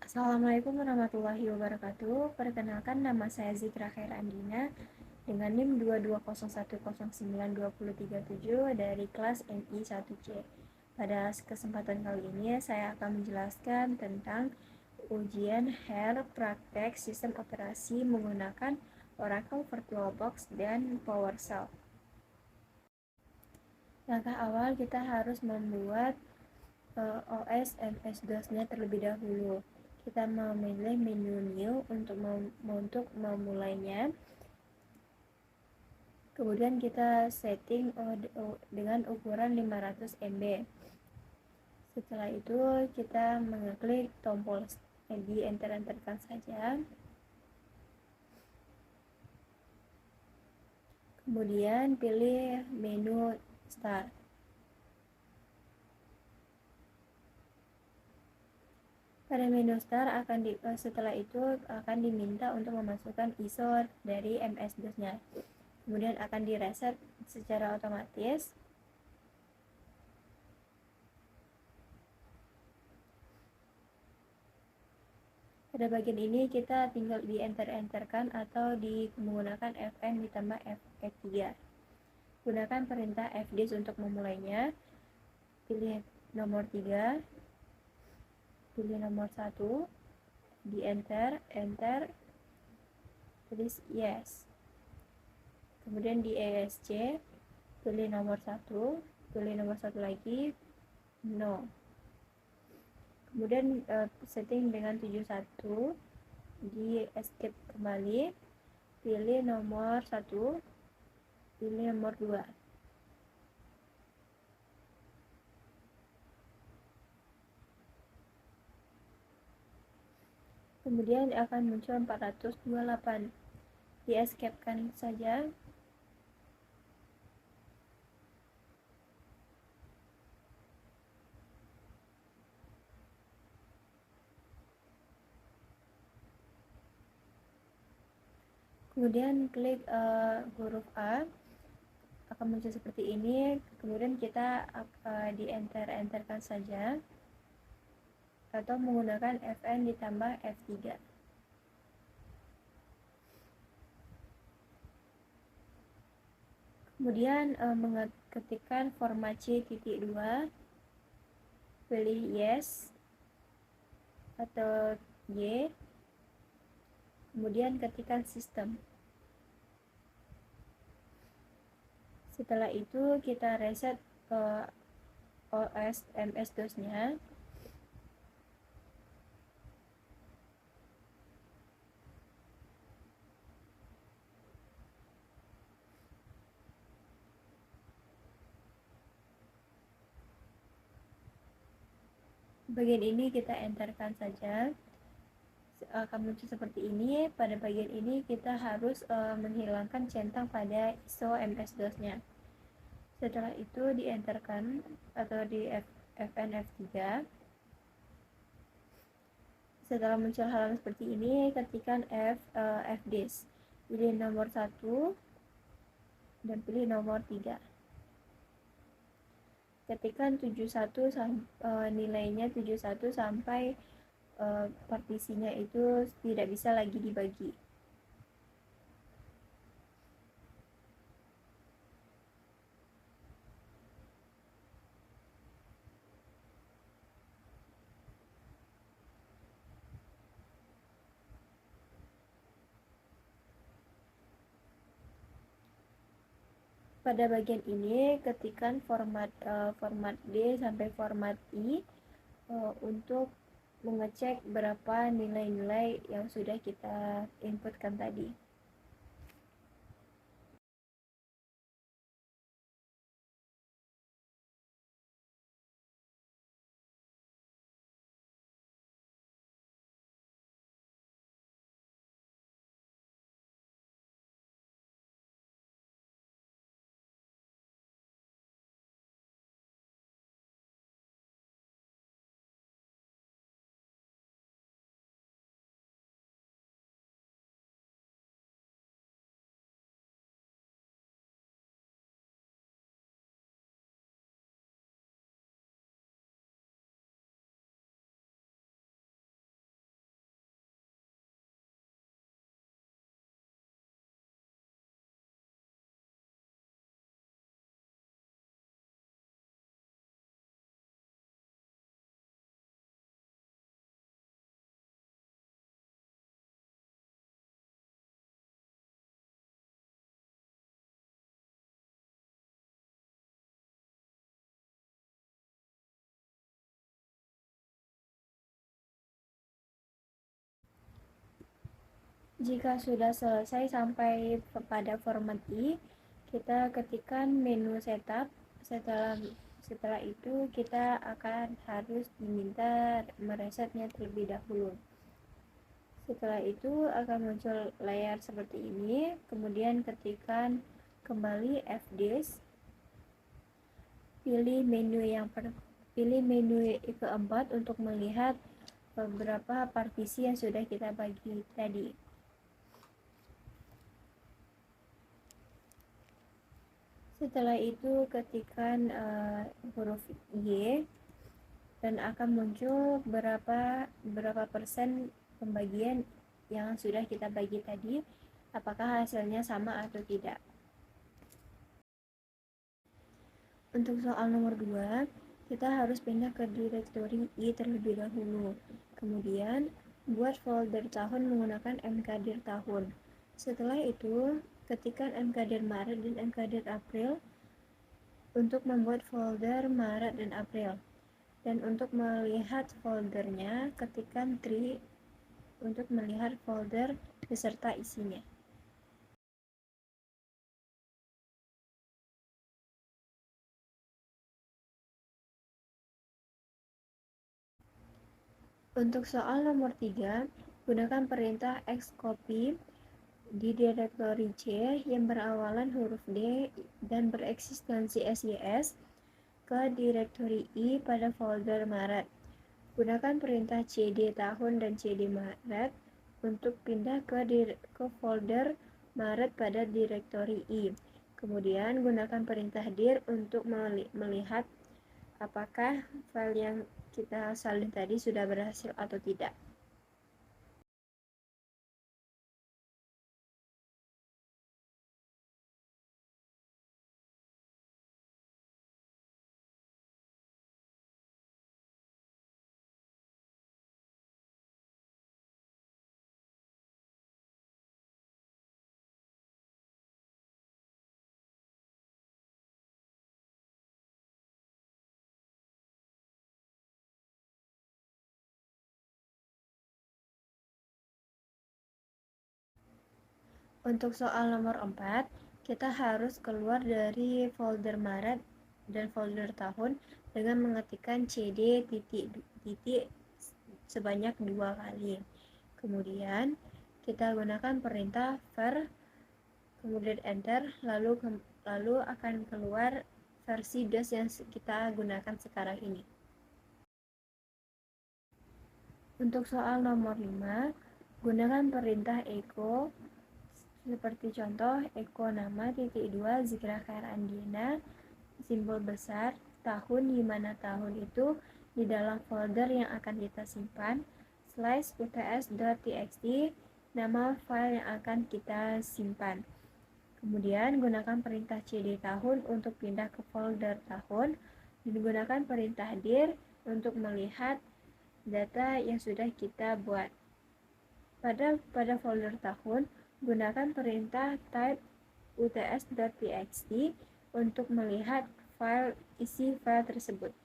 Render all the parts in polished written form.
Assalamualaikum warahmatullahi wabarakatuh. Perkenalkan, nama saya Zikra Khairandina dengan NIM 220109037 dari kelas MI 1C. Pada kesempatan kali ini saya akan menjelaskan tentang ujian HER praktek sistem operasi menggunakan Oracle VirtualBox dan PowerShell. Langkah awal kita harus membuat OS MS-DOS-nya terlebih dahulu. Kita memilih menu new untuk memulainya. Kemudian kita setting dengan ukuran 500 MB. Setelah itu kita mengeklik tombol di enter-enterkan saja. Kemudian pilih menu start. Pada menu start setelah itu akan diminta untuk memasukkan ISO dari MS-DOS-nya. Kemudian akan direset secara otomatis. Pada bagian ini kita tinggal di enter-enterkan atau menggunakan Fn ditambah F3. Gunakan perintah fdisk untuk memulainya. Pilih nomor 3, pilih nomor 1, di enter, tulis yes. Kemudian di ESC, pilih nomor 1, pilih nomor 1 lagi, no. Kemudian setting dengan 71, di escape kembali, pilih nomor 1, pilih nomor 2. Kemudian akan muncul 428. Di escape kan saja. Kemudian klik huruf A, akan muncul seperti ini. Kemudian kita di enter-enterkan saja atau menggunakan Fn ditambah F3. Kemudian mengetikkan format C.2, pilih yes atau Y, kemudian ketikkan sistem. Setelah itu kita reset OS MS-DOS-nya. Bagian ini kita enterkan saja, akan muncul seperti ini. Pada bagian ini kita harus menghilangkan centang pada ISO MS-DOS-nya. Setelah itu di enterkan atau di Fn F3. Setelah muncul halaman seperti ini, ketikkan fdisk, pilih nomor 1 dan pilih nomor 3. Ketikkan 71 nilainya 71 sampai partisinya itu tidak bisa lagi dibagi. Pada bagian ini ketikkan format D sampai format I untuk mengecek berapa nilai-nilai yang sudah kita inputkan tadi. Jika sudah selesai sampai pada format I, kita ketikkan menu setup. Setelah itu kita akan harus diminta meresetnya terlebih dahulu. Setelah itu akan muncul layar seperti ini. Kemudian ketikkan kembali fdisk, pilih menu keempat untuk melihat beberapa partisi yang sudah kita bagi tadi. Setelah itu ketikkan huruf Y dan akan muncul berapa persen pembagian yang sudah kita bagi tadi, apakah hasilnya sama atau tidak. Untuk soal nomor 2, kita harus pindah ke direktori I terlebih dahulu. Kemudian buat folder tahun menggunakan mkdir tahun. Setelah itu ketikkan mkdir Maret dan mkdir April untuk membuat folder Maret dan April. Dan untuk melihat foldernya, ketikkan tree untuk melihat folder beserta isinya. Untuk soal nomor 3, gunakan perintah xcopy di direktori C yang berawalan huruf D dan bereksistensi SYS ke direktori I pada folder Maret. Gunakan perintah CD tahun dan CD Maret untuk pindah ke folder Maret pada direktori I. Kemudian gunakan perintah dir untuk melihat apakah file yang kita salin tadi sudah berhasil atau tidak. Untuk soal nomor 4, kita harus keluar dari folder Maret dan folder tahun dengan mengetikkan cd titik sebanyak 2 kali. Kemudian kita gunakan perintah var, kemudian enter, lalu akan keluar versi DOS yang kita gunakan sekarang ini. Untuk soal nomor 5, gunakan perintah echo seperti contoh echo nama (2) Zikra Khair Andiena, simbol besar tahun, di mana tahun itu di dalam folder yang akan kita simpan, /uts.txt, nama file yang akan kita simpan. Kemudian gunakan perintah cd tahun untuk pindah ke folder tahun, dan gunakan perintah dir untuk melihat data yang sudah kita buat. Pada folder tahun, gunakan perintah type uts.txt untuk melihat isi file tersebut.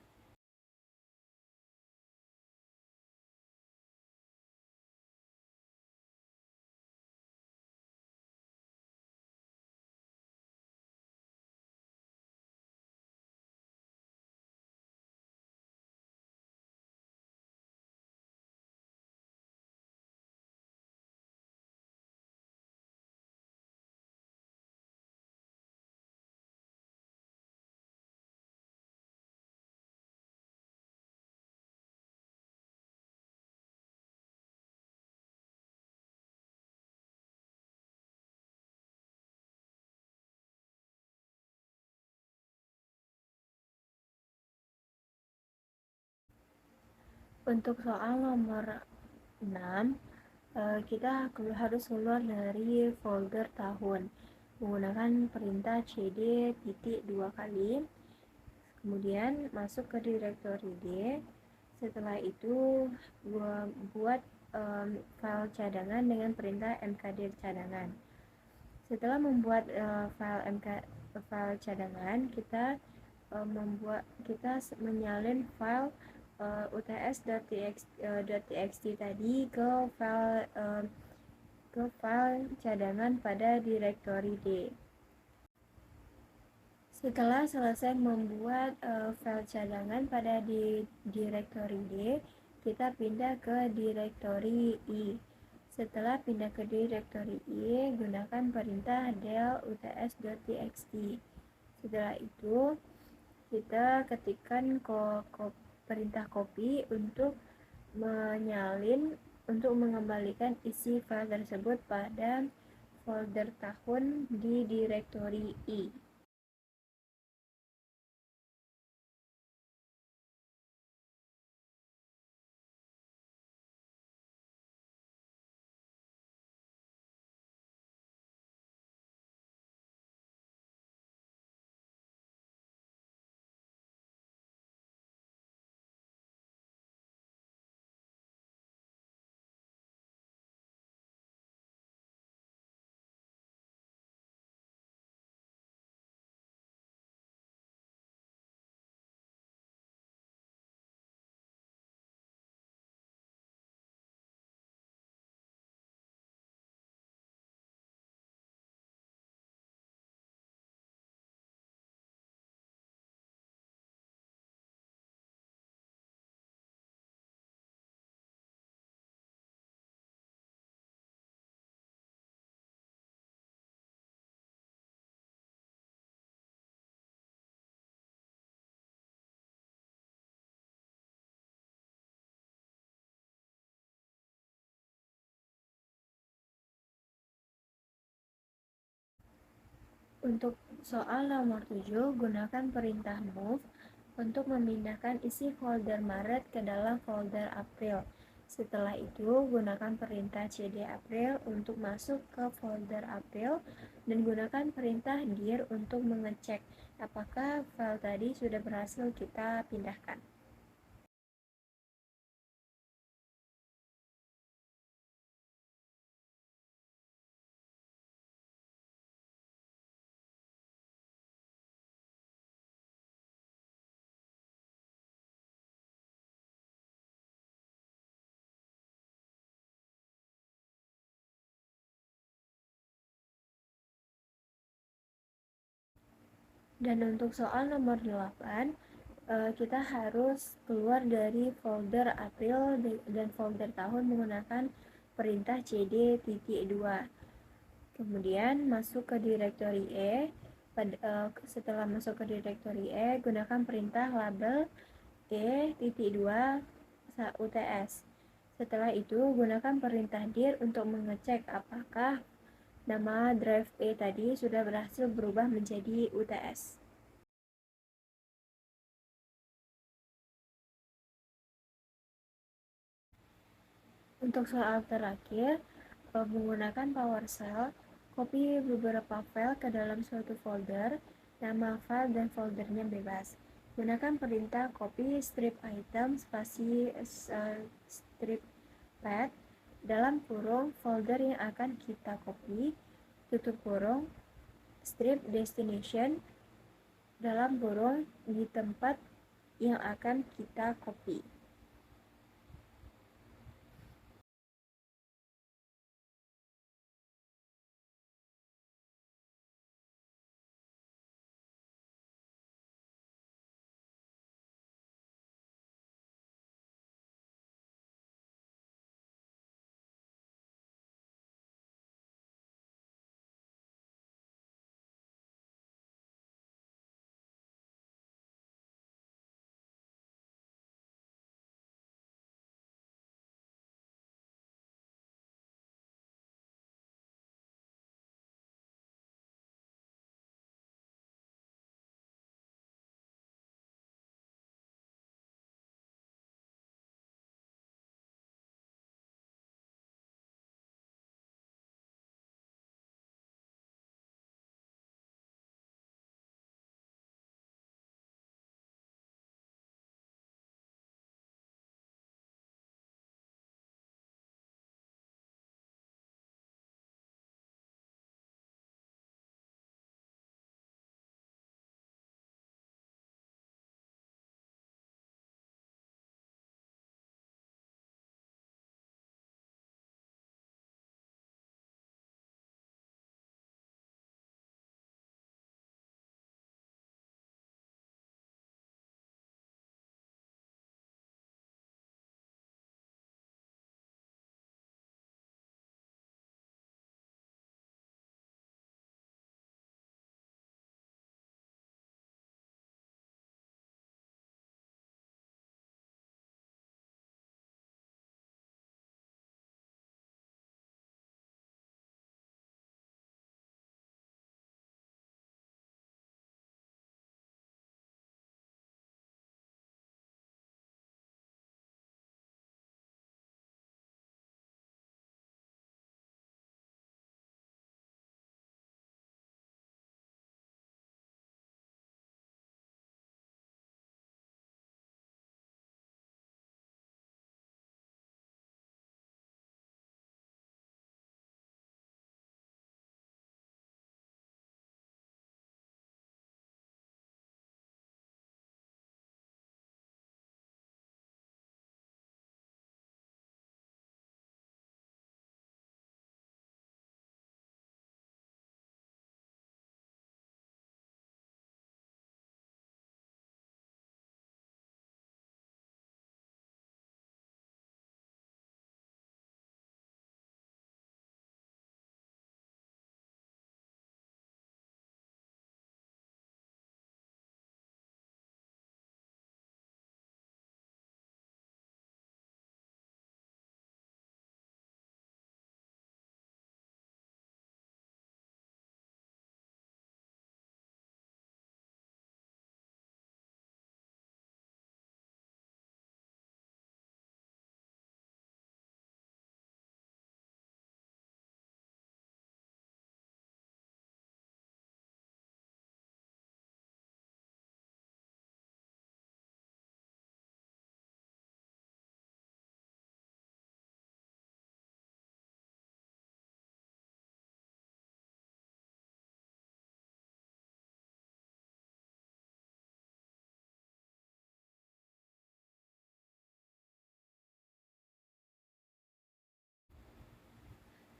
Untuk soal nomor 6, kita harus keluar dari folder tahun menggunakan perintah cd titik 2 kali, kemudian masuk ke direktori D. Setelah itu buat file cadangan dengan perintah mkdir cadangan. Setelah membuat file cadangan, kita menyalin file uts.txt tadi ke file ke file cadangan pada direktori D. Setelah selesai membuat file cadangan pada direktori D, kita pindah ke direktori I. Setelah pindah ke direktori I, gunakan perintah del uts.txt. Setelah itu, kita ketikkan perintah copy untuk mengembalikan isi file tersebut pada folder tahun di direktori I. Untuk soal nomor 7, gunakan perintah move untuk memindahkan isi folder Maret ke dalam folder April. Setelah itu, gunakan perintah cd April untuk masuk ke folder April dan gunakan perintah dir untuk mengecek apakah file tadi sudah berhasil kita pindahkan. Dan untuk soal nomor 8, kita harus keluar dari folder April dan folder tahun menggunakan perintah cd-2. Kemudian masuk ke direktori E. Setelah masuk ke direktori E, gunakan perintah label E-2 uts. Setelah itu, gunakan perintah dir untuk mengecek apakah nama drive E tadi sudah berhasil berubah menjadi UTS. Untuk soal terakhir, menggunakan PowerShell, copy beberapa file ke dalam suatu folder, nama file dan foldernya bebas. Gunakan perintah copy strip item spasi strip path dalam kurung folder yang akan kita copy, tutup kurung, strip destination dalam kurung di tempat yang akan kita copy.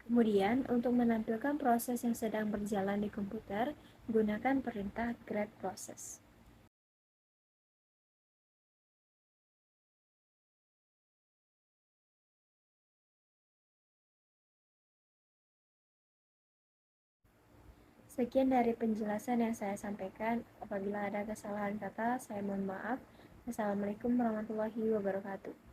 Kemudian, untuk menampilkan proses yang sedang berjalan di komputer, gunakan perintah grep process. Sekian dari penjelasan yang saya sampaikan. Apabila ada kesalahan kata, saya mohon maaf. Assalamualaikum warahmatullahi wabarakatuh.